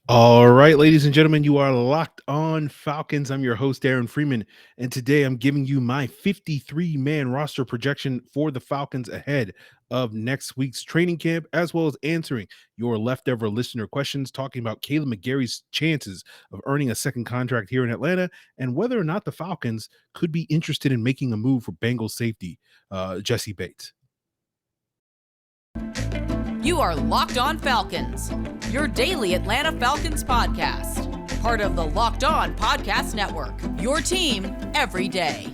All right, ladies and gentlemen, you are locked on Falcons. I'm your host, Aaron Freeman, and today I'm giving you my 53-man roster projection for the Falcons ahead of next week's training camp, as well as answering your leftover listener questions, talking about Kaleb McGary's chances of earning a second contract here in Atlanta, and whether or not the Falcons could be interested in making a move for Bengals safety, Jessie Bates. You are Locked On Falcons, your daily Atlanta Falcons podcast. Part of the Locked On Podcast Network, your team every day.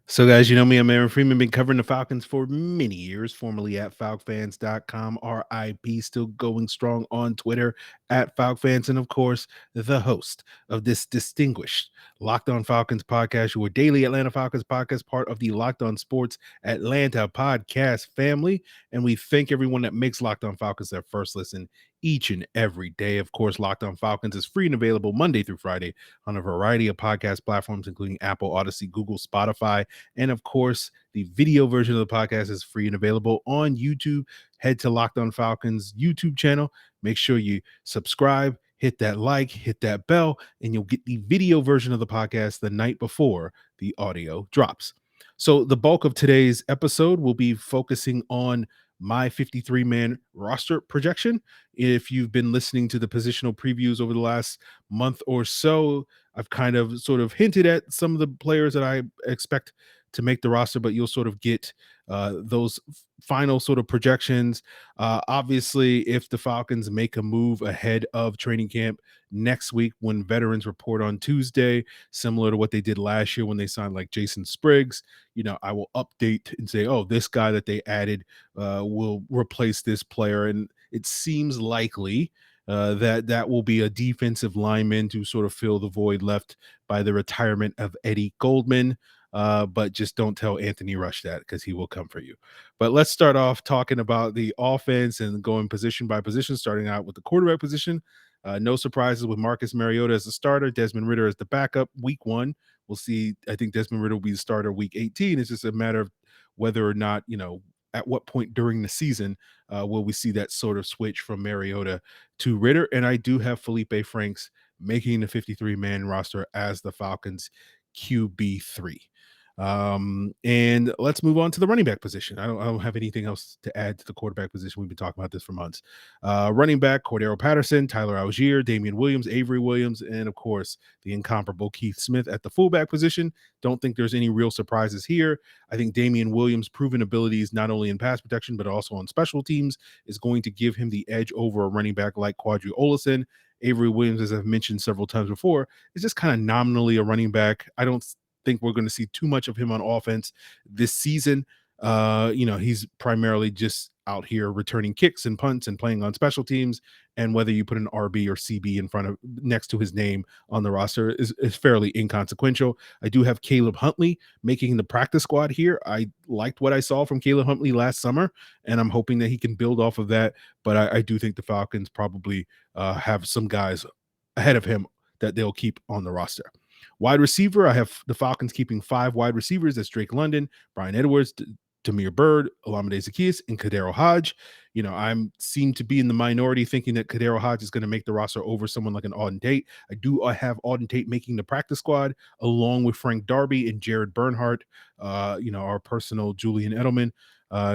So, guys, you know me, I'm Aaron Freeman, been covering the Falcons for many years, formerly at FalcFans.com, RIP, still going strong on Twitter at FalcFans, and of course, the host of this distinguished Locked On Falcons podcast, your daily Atlanta Falcons podcast, part of the Locked On Sports Atlanta podcast family. And we thank everyone that makes Locked On Falcons their first listen each and every day. Of course, Locked On Falcons is free and available Monday through Friday on a variety of podcast platforms, including Apple, Odyssey, Google, Spotify. And of course, the video version of the podcast is free and available on YouTube. Head to Locked On Falcons YouTube channel. Make sure you subscribe, hit that like, hit that bell, and you'll get the video version of the podcast the night before the audio drops. So the bulk of today's episode will be focusing on my 53-man roster projection. If you've been listening to the positional previews over the last month or so, I've kind of sort of hinted at some of the players that I expect to make the roster, but you'll sort of get those final sort of projections. Obviously, if the Falcons make a move ahead of training camp next week when veterans report on Tuesday, similar to what they did last year when they signed like Jason Spriggs, I will update and say, oh, this guy that they added will replace this player. And it seems likely that will be a defensive lineman to sort of fill the void left by the retirement of Eddie Goldman. But just don't tell Anthony Rush that, because he will come for you. But let's start off talking about the offense and going position by position, starting out with the quarterback position. No surprises with Marcus Mariota as the starter, Desmond Ridder as the backup. Week 1, we'll see. I think Desmond Ridder will be the starter week 18. It's just a matter of whether or not, at what point during the season will we see that sort of switch from Mariota to Ridder. And I do have Felipe Franks making the 53-man roster as the Falcons QB3. And let's move on to the running back position. I don't have anything else to add to the quarterback position. We've been talking about this for months. Running back, Cordero Patterson, Tyler Algier, Damien Williams, Avery Williams, and of course, the incomparable Keith Smith at the fullback position. Don't think there's any real surprises here. I think Damien Williams' proven abilities, not only in pass protection, but also on special teams, is going to give him the edge over a running back like Quadri Olison. Avery Williams, as I've mentioned several times before, is just kind of nominally a running back. I don't think we're going to see too much of him on offense this season. He's primarily just out here returning kicks and punts and playing on special teams. And whether you put an RB or CB in front of next to his name on the roster is fairly inconsequential. I do have Caleb Huntley making the practice squad here. I liked what I saw from Caleb Huntley last summer, and I'm hoping that he can build off of that. But I do think the Falcons probably have some guys ahead of him that they'll keep on the roster. Wide receiver, I have the Falcons keeping 5 wide receivers. That's Drake London, Brian Edwards, Tamir Bird, Olamide Zaccheaus, and Kadero Hodge. I'm seem to be in the minority thinking that Kadero Hodge is going to make the roster over someone like an Auden Tate. I have Auden Tate making the practice squad along with Frank Darby and Jared Bernhardt, our personal Julian Edelman.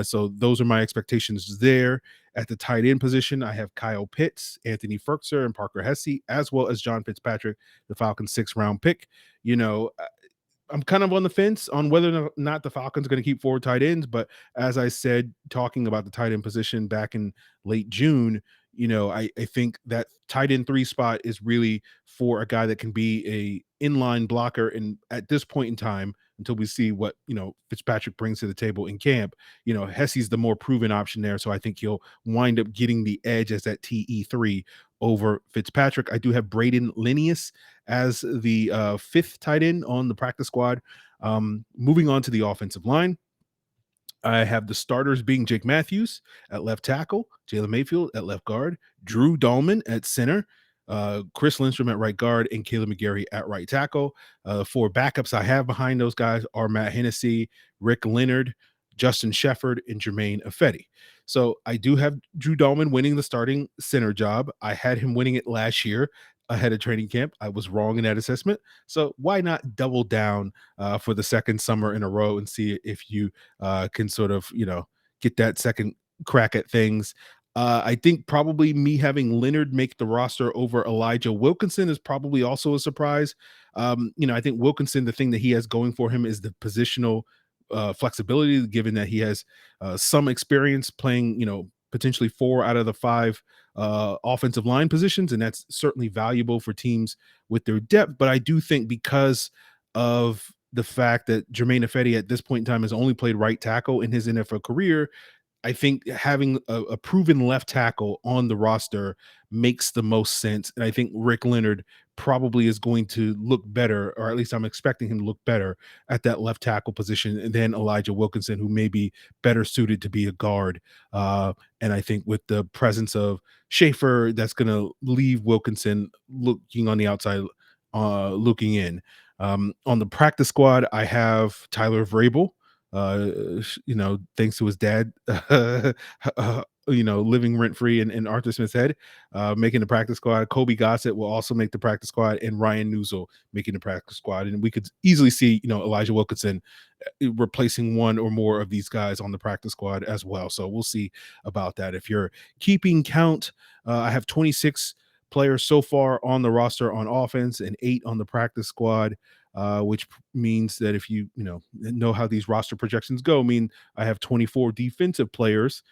So those are my expectations there. At the tight end position, I have Kyle Pitts, Anthony Ferkser, and Parker Hesse, as well as John Fitzpatrick, the Falcons' 6th-round pick. I'm kind of on the fence on whether or not the Falcons are going to keep 4 tight ends, but as I said, talking about the tight end position back in late June, I think that tight end 3 spot is really for a guy that can be a inline blocker. And at this point in time, until we see what, Fitzpatrick brings to the table in camp, Hesse's the more proven option there. So I think he'll wind up getting the edge as that TE3 over Fitzpatrick. I do have Braden Linneus as the 5th tight end on the practice squad. Moving on to the offensive line, I have the starters being Jake Matthews at left tackle, Jalen Mayfield at left guard, Drew Dahlman at center, Chris Lindstrom at right guard, and Kaleb McGary at right tackle. For backups I have behind those guys are Matt Hennessy, Rick Leonard, Justin Shepard, and Jermaine Ifedi. So I do have Drew Dahlman winning the starting center job. I had him winning it last year ahead of training camp. I was wrong in that assessment. So why not double down for the second summer in a row and see if you can sort of, get that second crack at things. I think probably me having Leonard make the roster over Elijah Wilkinson is probably also a surprise. I think Wilkinson, the thing that he has going for him is the positional flexibility, given that he has some experience playing, potentially 4 out of the 5 offensive line positions, and that's certainly valuable for teams with their depth. But I do think because of the fact that Jermaine Ifedi at this point in time has only played right tackle in his NFL career, I think having a proven left tackle on the roster makes the most sense. And I think Rick Leonard probably is going to look better, or at least I'm expecting him to look better at that left tackle position than Elijah Wilkinson, who may be better suited to be a guard. And I think with the presence of Schaefer, that's going to leave Wilkinson looking on the outside, looking in. On the practice squad, I have Tyler Vrabel, thanks to his dad, living rent free in Arthur Smith's head, making the practice squad. Kobe Gossett will also make the practice squad, and Ryan Newsel making the practice squad. And we could easily see, Elijah Wilkinson replacing one or more of these guys on the practice squad as well. So we'll see about that. If you're keeping count, I have 26 players so far on the roster on offense and 8 on the practice squad. Which means that if you know how these roster projections go, I have 24 defensive players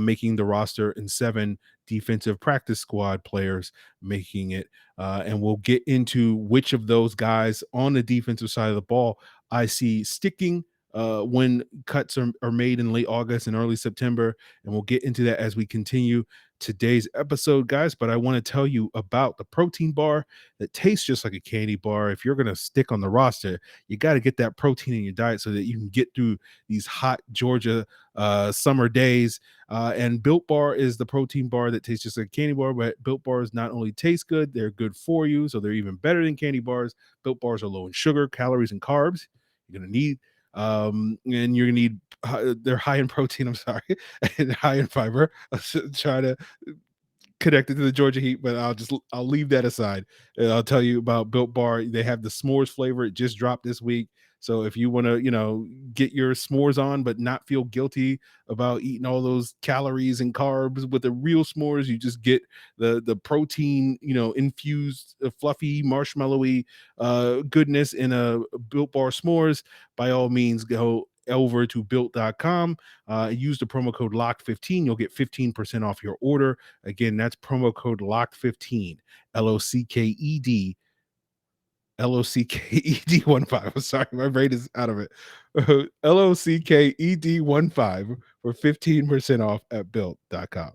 making the roster and 7 defensive practice squad players making it. And we'll get into which of those guys on the defensive side of the ball I see sticking when cuts are made in late August and early September. And we'll get into that as we continue today's episode, guys. But I want to tell you about the protein bar that tastes just like a candy bar. If you're going to stick on the roster, you got to get that protein in your diet so that you can get through these hot Georgia summer days. And Built Bar is the protein bar that tastes just like a candy bar, but Built Bars not only taste good, they're good for you. So they're even better than candy bars. Built Bars are low in sugar, calories, and carbs. You're going to need and you're gonna need they're high in protein, I'm sorry, and high in fiber. I'll try to connect it to the Georgia Heat, but I'll leave that aside. And I'll tell you about Built Bar. They have the s'mores flavor. It just dropped this week. So if you want to, get your s'mores on, but not feel guilty about eating all those calories and carbs with the real s'mores, you just get the protein, infused, fluffy, marshmallowy goodness in a Built Bar s'mores. By all means, go over to built.com, use the promo code LOCKED15. You'll get 15% off your order. Again, that's promo code LOCKED15, LOCKED. LOCKED15. I'm sorry, my brain is out of it. LOCKED15 for 15% off at built.com.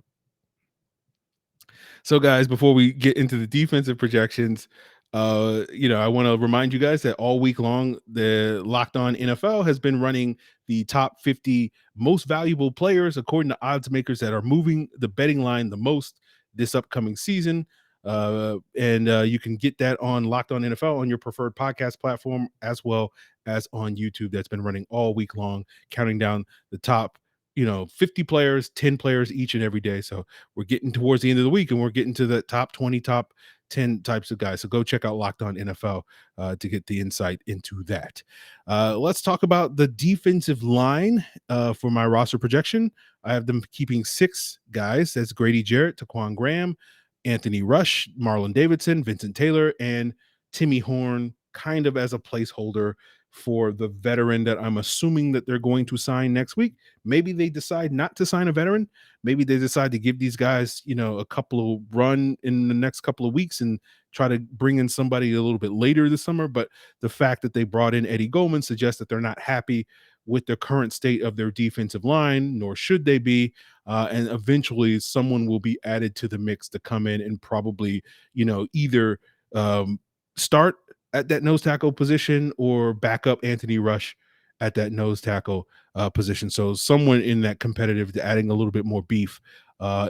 So, guys, before we get into the defensive projections, I want to remind you guys that all week long, the Locked On NFL has been running the top 50 most valuable players according to odds makers that are moving the betting line the most this upcoming season. And you can get that on Locked On NFL on your preferred podcast platform, as well as on YouTube. That's been running all week long, counting down the top 50 players, 10 players each and every day. So we're getting towards the end of the week, and we're getting to the top 20, top 10 types of guys. So go check out Locked On NFL to get the insight into that. Let's talk about the defensive line for my roster projection. I have them keeping 6 guys. That's Grady Jarrett, Taquan Graham, Anthony Rush, Marlon Davidson, Vincent Taylor, and Timmy Horn, kind of as a placeholder for the veteran that I'm assuming that they're going to sign next week. Maybe they decide not to sign a veteran. Maybe they decide to give these guys, a couple of run in the next couple of weeks and try to bring in somebody a little bit later this summer. But the fact that they brought in Eddie Goldman suggests that they're not happy with the current state of their defensive line, nor should they be. And eventually someone will be added to the mix to come in and probably, either start at that nose tackle position or back up Anthony Rush at that nose tackle position. So someone in that competitive, adding a little bit more beef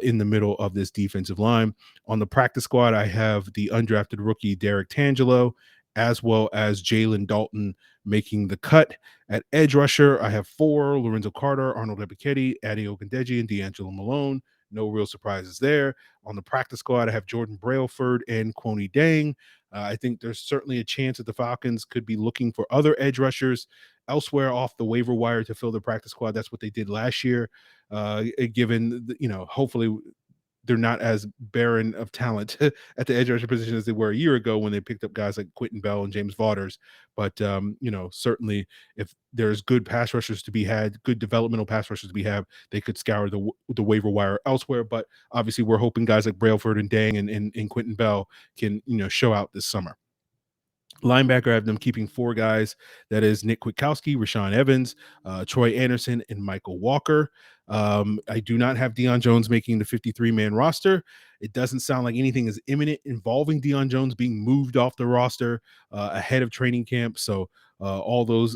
in the middle of this defensive line. On the practice squad, I have the undrafted rookie Derrick Tangelo, as well as Jalen Dalton making the cut. At edge rusher, I have 4: Lorenzo Carter, Arnold Ebiketie, Eddie Goldman, and D'Angelo Malone. No real surprises there. On the practice squad, I have Jordan Brailford and Kwoni Dang. I think there's certainly a chance that the Falcons could be looking for other edge rushers elsewhere off the waiver wire to fill the practice squad. That's what they did last year. Given, hopefully they're not as barren of talent at the edge rusher position as they were a year ago when they picked up guys like Quentin Bell and James Vaughters. But, certainly if there's good pass rushers to be had, good developmental pass rushers to be had, they could scour the waiver wire elsewhere. But obviously we're hoping guys like Brailford and Dang and Quentin Bell can, show out this summer. Linebacker, I have them keeping 4 guys. That is Nick Kwiatkowski, Rashaan Evans, Troy Anderson, and Michael Walker. I do not have Deion Jones making the 53-man roster. It doesn't sound like anything is imminent involving Deion Jones being moved off the roster ahead of training camp. So all those,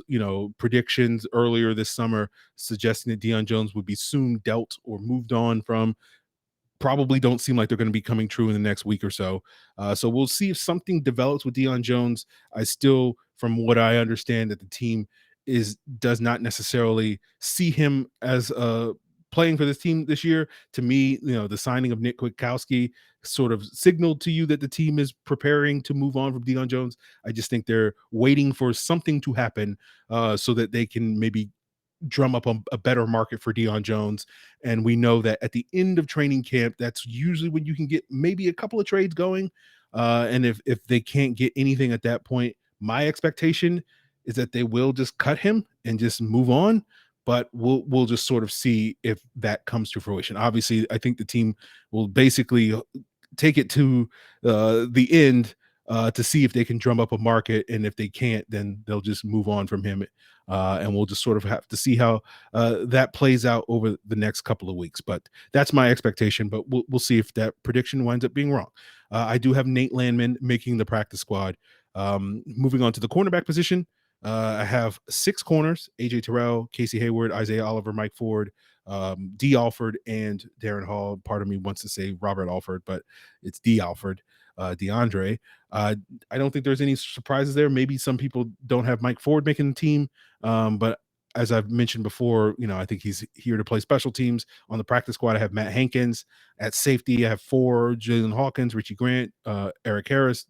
predictions earlier this summer suggesting that Deion Jones would be soon dealt or moved on from probably don't seem like they're going to be coming true in the next week or so. So we'll see if something develops with Deion Jones. I still, from what I understand, that the team does not necessarily see him as playing for this team this year. To me, the signing of Nick Kwiatkowski sort of signaled to you that the team is preparing to move on from Deion Jones. I just think they're waiting for something to happen so that they can maybe drum up a better market for Deion Jones. And we know that at the end of training camp, that's usually when you can get maybe a couple of trades going. And if they can't get anything at that point, my expectation is that they will just cut him and just move on. But we'll just sort of see if that comes to fruition. Obviously, I think the team will basically take it to the end to see if they can drum up a market. And if they can't, then they'll just move on from him. And we'll just sort of have to see how that plays out over the next couple of weeks. But that's my expectation. But we'll see if that prediction winds up being wrong. I do have Nate Landman making the practice squad. Moving on to the cornerback position, I have 6 corners: AJ Terrell, Casey Hayward, Isaiah Oliver, Mike Ford, D. Alford, and Darren Hall. Part of me wants to say Robert Alford, but it's D. Alford. DeAndre. I don't think there's any surprises there. Maybe some people don't have Mike Ford making the team, but as I've mentioned before, I think he's here to play special teams. On the practice squad, I have Matt Hankins. At safety, I have 4: Jalen Hawkins, Richie Grant, Eric Harris,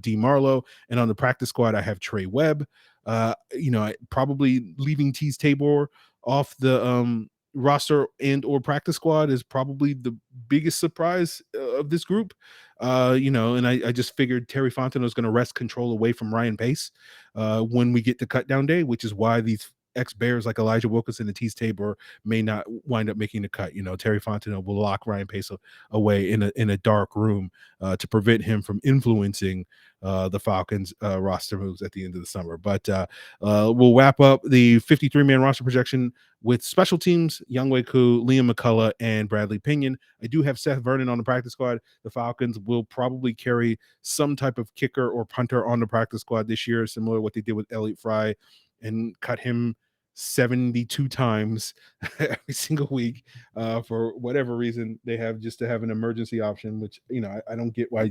D. Marlowe. And on the practice squad, I have Trey Webb. Probably leaving Tease Tabor off the roster and or practice squad is probably the biggest surprise of this group. And I just figured Terry Fontenot is going to wrest control away from Ryan Pace when we get to cut down day, which is why these ex-Bears like Elijah Wilkinson and Tease Tabor may not wind up making the cut. Terry Fontenot will lock Ryan Pace away in a dark room to prevent him from influencing the Falcons roster moves at the end of the summer. But we'll wrap up the 53-man roster projection with special teams: Younghoe Koo, Liam McCullough, and Bradley Pinion. I do have Seth Vernon on the practice squad. The Falcons will probably carry some type of kicker or punter on the practice squad this year, similar to what they did with Elliott Fry, and cut him 72 times every single week for whatever reason they have, just to have an emergency option, which I don't get why.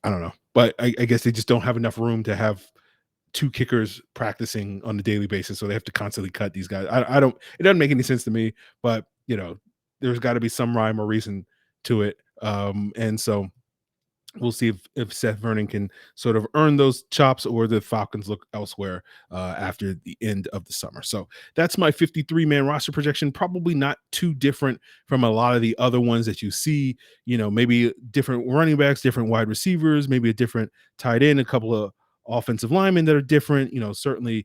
I don't know, but I guess they just don't have enough room to have 2 kickers practicing on a daily basis, so they have to constantly cut these guys. It doesn't make any sense to me, but there's got to be some rhyme or reason to it. And so we'll see if Seth Vernon can sort of earn those chops, or the Falcons look elsewhere after the end of the summer. So that's my 53-man roster projection. Probably not too different from a lot of the other ones that you see. Maybe different running backs, different wide receivers, maybe a different tight end, a couple of offensive linemen that are different. Certainly,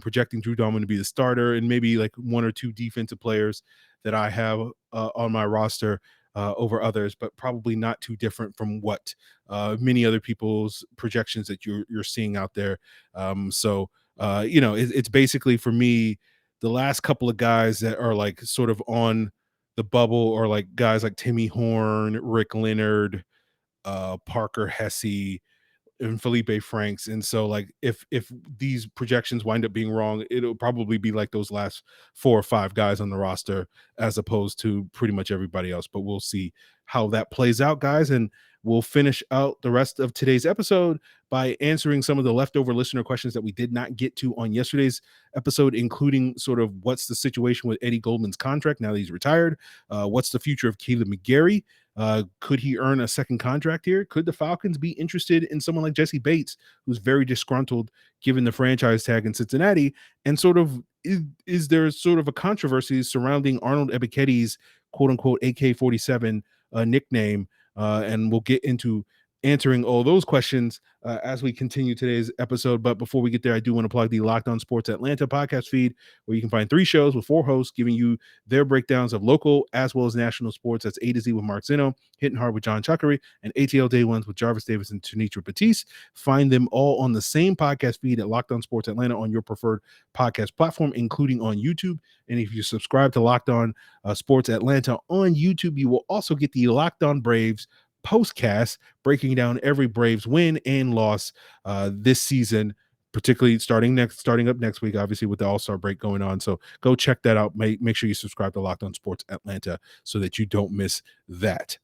projecting Drew Dalman to be the starter, and maybe like 1 or 2 defensive players that I have on my roster over others, but probably not too different from what many other people's projections that you're seeing out there. It's basically, for me, the last couple of guys that are like sort of on the bubble, or like guys like Timmy Horn, Rick Leonard, Parker Hesse, and Felipe Franks. And so like if these projections wind up being wrong, it'll probably be like those last 4 or 5 guys on the roster as opposed to pretty much everybody else. But we'll see how that plays out, guys. And we'll finish out the rest of today's episode by answering some of the leftover listener questions that we did not get to on yesterday's episode, including sort of what's the situation with Eddie Goldman's contract now that he's retired. What's the future of Kaleb McGary? Could he earn a second contract here? Could the Falcons be interested in someone like Jessie Bates, who's very disgruntled given the franchise tag in Cincinnati? And sort of, is there sort of a controversy surrounding Arnold Ebiketie's quote unquote AK-47 nickname? And we'll get into answering all those questions as we continue today's episode. But before we get there, I do want to plug the Locked On Sports Atlanta podcast feed, where you can find 3 shows with 4 hosts giving you their breakdowns of local as well as national sports. That's A to Z with Mark Zeno, Hitting Hard with John Chuckery, and ATL Day Ones with Jarvis Davis and Tanitra Batiste. Find them all on the same podcast feed at Locked On Sports Atlanta on your preferred podcast platform, including on YouTube. And if you subscribe to Locked On Sports Atlanta on YouTube, you will also get the Locked On Braves postcast breaking down every Braves win and loss this season, particularly starting up next week, obviously with the All-Star break going on. So go check that out. Make sure you subscribe to Locked On Sports Atlanta so that you don't miss that.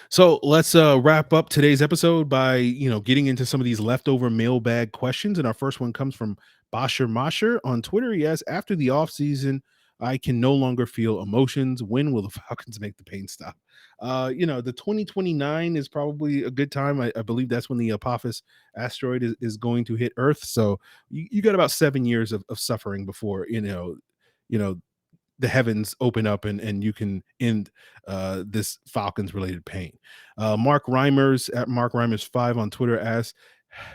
So let's wrap up today's episode by getting into some of these leftover mailbag questions. And our first one comes from Basher Masher on Twitter. He asks, after the offseason, I can no longer feel emotions. When will the Falcons make the pain stop? The 2029 is probably a good time. I believe that's when the Apophis asteroid is going to hit Earth. So you got about 7 years of suffering before, the heavens open up and you can end this Falcons related pain. Mark Reimers at Mark Reimers 5 on Twitter asks,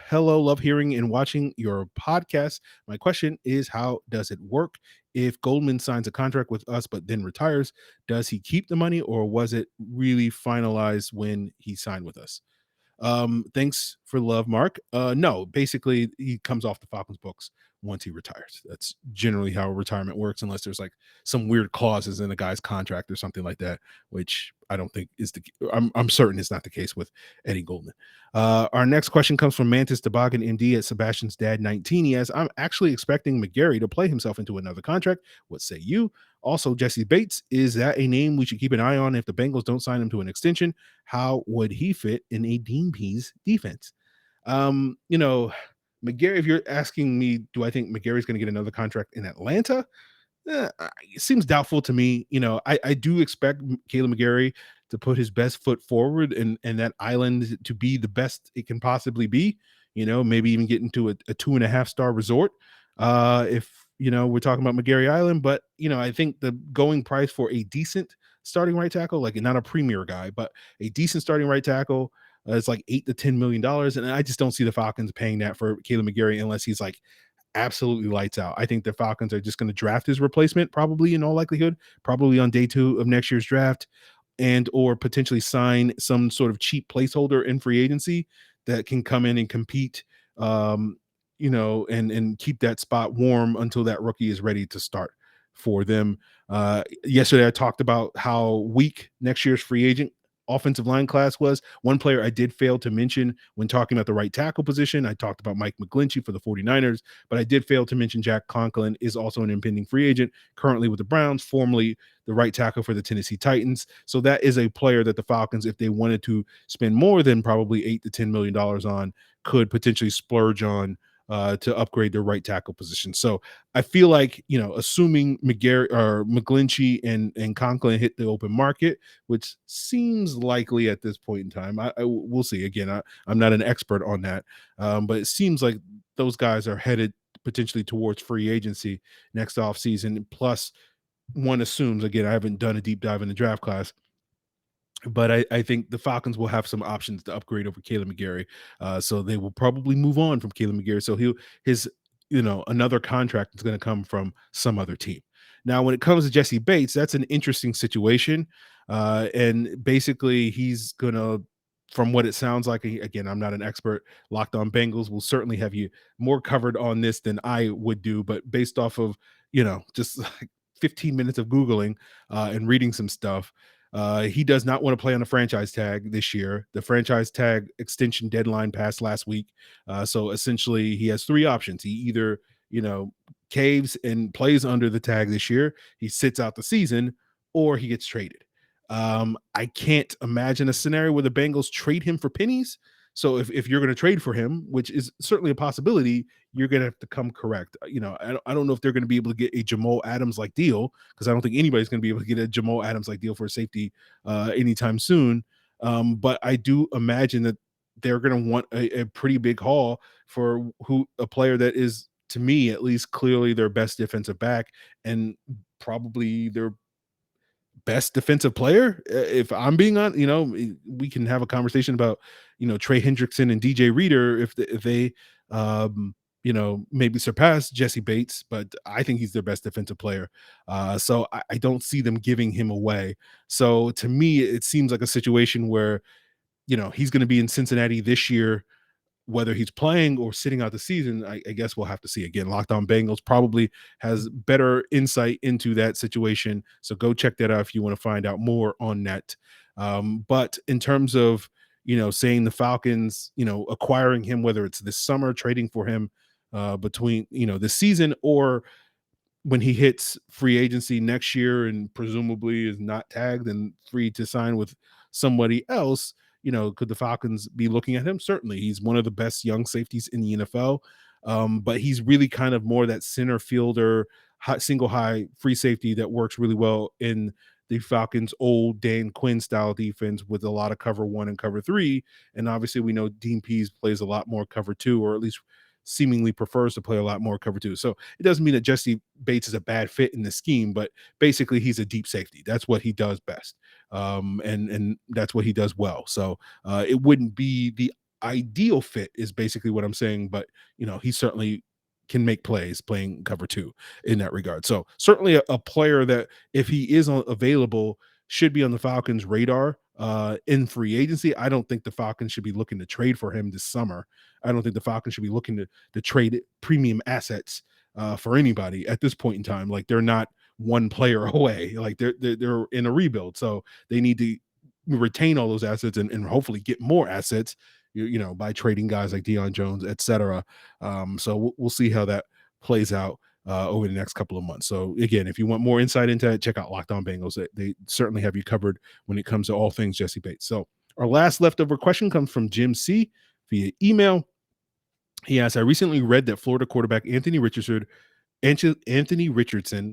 hello, love hearing and watching your podcast. My question is, how does it work? If Goldman signs a contract with us but then retires, does he keep the money, or was it really finalized when he signed with us? Thanks for love, Mark. No, basically he comes off the Falcons books once he retires. That's generally how retirement works, unless there's like some weird clauses in a guy's contract or something like that, which I don't think is I'm certain it's not the case with Eddie Goldman. Our next question comes from Mantis Toboggan MD at Sebastian's Dad 19. He asks, I'm actually expecting McGary to play himself into another contract. What say you? Also, Jessie Bates, is that a name we should keep an eye on if the Bengals don't sign him to an extension? How would he fit in a Dean Pease defense? McGary, if you're asking me, do I think McGary's going to get another contract in Atlanta? It seems doubtful to me. I do expect Kaleb McGary to put his best foot forward and that island to be the best it can possibly be, maybe even get into a 2.5-star resort. If, we're talking about McGary Island, but, I think the going price for a decent starting right tackle, like not a premier guy, but a decent starting right tackle, it's like $8 to $10 million. And I just don't see the Falcons paying that for Kaleb McGary unless he's like absolutely lights out. I think the Falcons are just going to draft his replacement, probably in all likelihood, probably on day 2 of next year's draft, and or potentially sign some sort of cheap placeholder in free agency that can come in and compete, and keep that spot warm until that rookie is ready to start for them. Yesterday, I talked about how weak next year's free agent offensive line class was. One player I did fail to mention when talking about the right tackle position, I talked about Mike McGlinchey for the 49ers, but I did fail to mention Jack Conklin is also an impending free agent, currently with the Browns, formerly the right tackle for the Tennessee Titans. So that is a player that the Falcons, if they wanted to spend more than probably $8 to $10 million on, could potentially splurge on to upgrade their right tackle position. So I feel like, assuming McGary or McGlinchey and Conklin hit the open market, which seems likely at this point in time, we'll see. Again, I'm not an expert on that, but it seems like those guys are headed potentially towards free agency next offseason. Plus, one assumes, again, I haven't done a deep dive in the draft class, but I think the Falcons will have some options to upgrade over Kaleb McGary. So they will probably move on from Kaleb McGary. So another contract is going to come from some other team. Now, when it comes to Jessie Bates, that's an interesting situation. And basically he's going to, from what it sounds like, again, I'm not an expert. Locked On Bengals will certainly have you more covered on this than I would do. But based off of, just like 15 minutes of Googling and reading some stuff, He does not want to play on the franchise tag this year. The franchise tag extension deadline passed last week. So essentially, he has three options. He either, you know, caves and plays under the tag this year, he sits out the season, or he gets traded. I can't imagine a scenario where the Bengals trade him for pennies. So if you're going to trade for him, which is certainly a possibility, you're going to have to come correct. I don't know if they're going to be able to get a Jamal Adams like deal, because I don't think anybody's going to be able to get a Jamal Adams like deal for a safety anytime soon. But I do imagine that they're going to want a pretty big haul for a player that is, to me at least, clearly their best defensive back and probably their best defensive player. If I'm being on, we can have a conversation about, Trey Hendrickson and DJ Reader if they maybe surpass Jessie Bates, but I think he's their best defensive player. So I don't see them giving him away. So to me, it seems like a situation where, he's going to be in Cincinnati this year. Whether he's playing or sitting out the season, I guess we'll have to see. Again, Locked On Bengals probably has better insight into that situation. So go check that out if you want to find out more on that. But in terms of, saying the Falcons, acquiring him, whether it's this summer, trading for him between, this season, or when he hits free agency next year and presumably is not tagged and free to sign with somebody else, could the Falcons be looking at him? Certainly. He's one of the best young safeties in the NFL. But he's really kind of more that center fielder, single high free safety that works really well in the Falcons' old Dan Quinn style defense with a lot of cover one and cover three. And obviously we know Dean Pease plays a lot more cover two, or at least seemingly prefers to play a lot more cover two. So it doesn't mean that Jessie Bates is a bad fit in the scheme, but basically he's a deep safety. That's what he does best. And that's what he does well. So it wouldn't be the ideal fit is basically what I'm saying, but he certainly can make plays playing cover two in that regard. So certainly a player that, if he is available, should be on the Falcons radar in free agency. I don't think the Falcons should be looking to trade for him this summer. I don't think the Falcons should be looking to trade premium assets for anybody at this point in time. Like, they're not one player away. Like, they're in a rebuild, so they need to retain all those assets and hopefully get more assets, by trading guys like Deion Jones, etc. So we'll see how that plays out over the next couple of months. So again, if you want more insight into that, check out Locked On Bengals. They certainly have you covered when it comes to all things Jessie Bates. So our last leftover question comes from Jim C via email. He asks, I recently read that Florida quarterback Anthony Richardson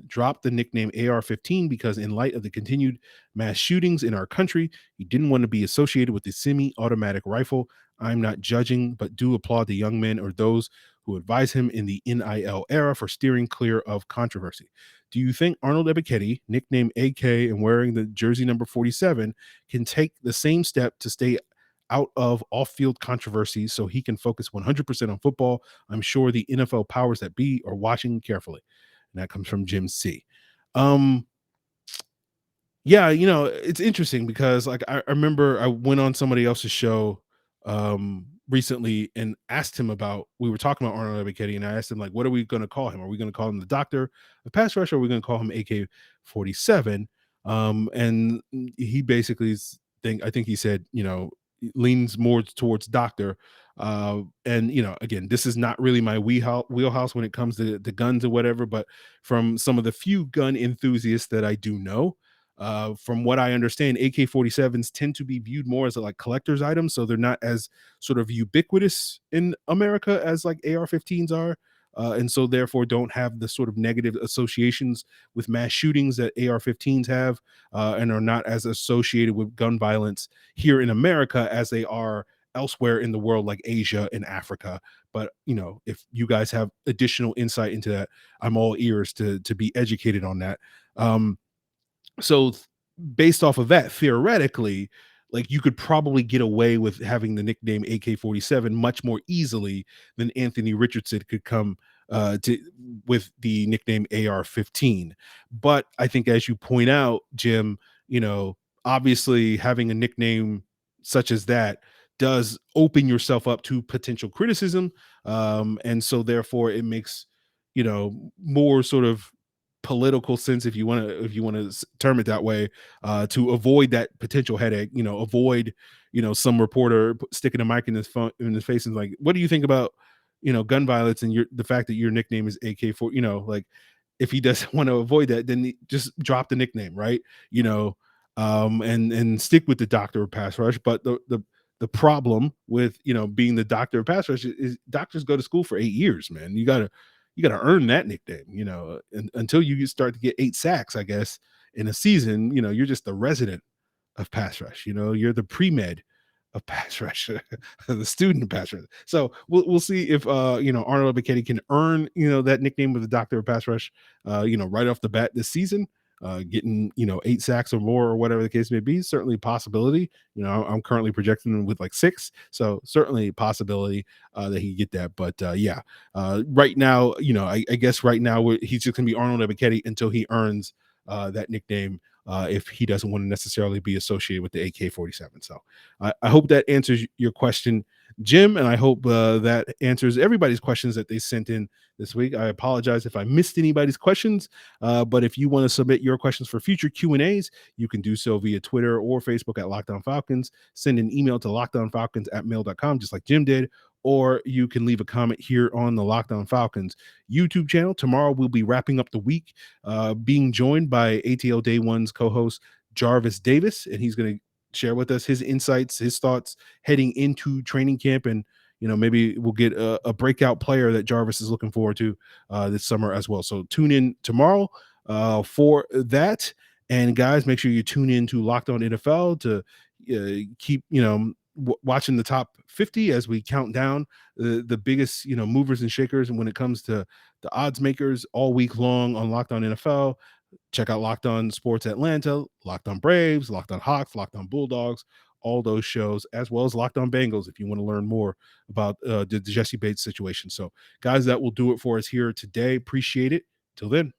dropped the nickname AR-15 because, in light of the continued mass shootings in our country, he didn't want to be associated with the semi-automatic rifle. I'm not judging, but do applaud the young men or those who advise him in the NIL era for steering clear of controversy. Do you think Arnold Ebiketie, nicknamed AK and wearing the jersey number 47, can take the same step to stay out of off-field controversies so he can focus 100% on football? I'm sure the NFL powers that be are watching carefully. And that comes from Jim C. Yeah, it's interesting because, like, I remember I went on somebody else's show recently and asked him we were talking about Arnold Ebiketie, and I asked him, like, what are we going to call him? Are we going to call him the doctor of pass rush, or are we going to call him AK-47? And he basically I think he said, leans more towards doctor. And again, this is not really my wheelhouse when it comes to the guns or whatever, but from some of the few gun enthusiasts that I do know, from what I understand, AK-47s tend to be viewed more as like collector's items, so they're not as sort of ubiquitous in America as like AR-15s are. And so therefore don't have the sort of negative associations with mass shootings that AR-15s have, and are not as associated with gun violence here in America as they are elsewhere in the world, like Asia and Africa. But if you guys have additional insight into that, I'm all ears to be educated on that. So based off of that, theoretically, like, you could probably get away with having the nickname AK-47 much more easily than Anthony Richardson could come with the nickname AR-15. But I think, as you point out, Jim, obviously having a nickname such as that does open yourself up to potential criticism. And so therefore it makes, more sort of political sense, if you want to term it that way, to avoid that potential headache. Avoid some reporter sticking a mic in his face and like, what do you think about gun violence and the fact that your nickname is AK4? Like, if he doesn't want to avoid that, then just drop the nickname, right? And stick with the doctor of pass rush. But the problem with being the doctor of pass rush is doctors go to school for 8 years, man. You gotta earn that nickname, until you start to get 8 sacks, I guess, in a season. You're just the resident of pass rush. You're the pre-med of pass rush, the student of pass rush. So we'll see if Arnold Ebiketie can earn that nickname with the doctor of pass rush, right off the bat this season. Getting 8 sacks or more, or whatever the case may be, certainly a possibility. I'm currently projecting him with like 6, so certainly a possibility that he get that. But yeah, right now, I guess right now he's just gonna be Arnold Ebiketie until he earns that nickname, if he doesn't want to necessarily be associated with the AK-47. So I hope that answers your question, Jim, and I hope that answers everybody's questions that they sent in this week. I apologize if I missed anybody's questions, but if you want to submit your questions for future Q&As, you can do so via Twitter or Facebook at Locked On Falcons. Send an email to lockedonfalcons@mail.com, just like Jim did, or you can leave a comment here on the Locked On Falcons YouTube channel. Tomorrow we'll be wrapping up the week, being joined by ATL Day One's co-host Jarvis Davis, and he's going to share with us his insights, his thoughts heading into training camp, and maybe we'll get a breakout player that Jarvis is looking forward to this summer as well. So tune in tomorrow for that. And guys, make sure you tune in to Locked On NFL to keep watching the top 50 as we count down the biggest movers and shakers, and when it comes to the odds makers all week long on Locked On NFL. Check out Locked On Sports Atlanta, Locked On Braves, Locked On Hawks, Locked On Bulldogs, all those shows, as well as Locked On Bengals if you want to learn more about the Jessie Bates situation. So guys, that will do it for us here today. Appreciate it. Till then.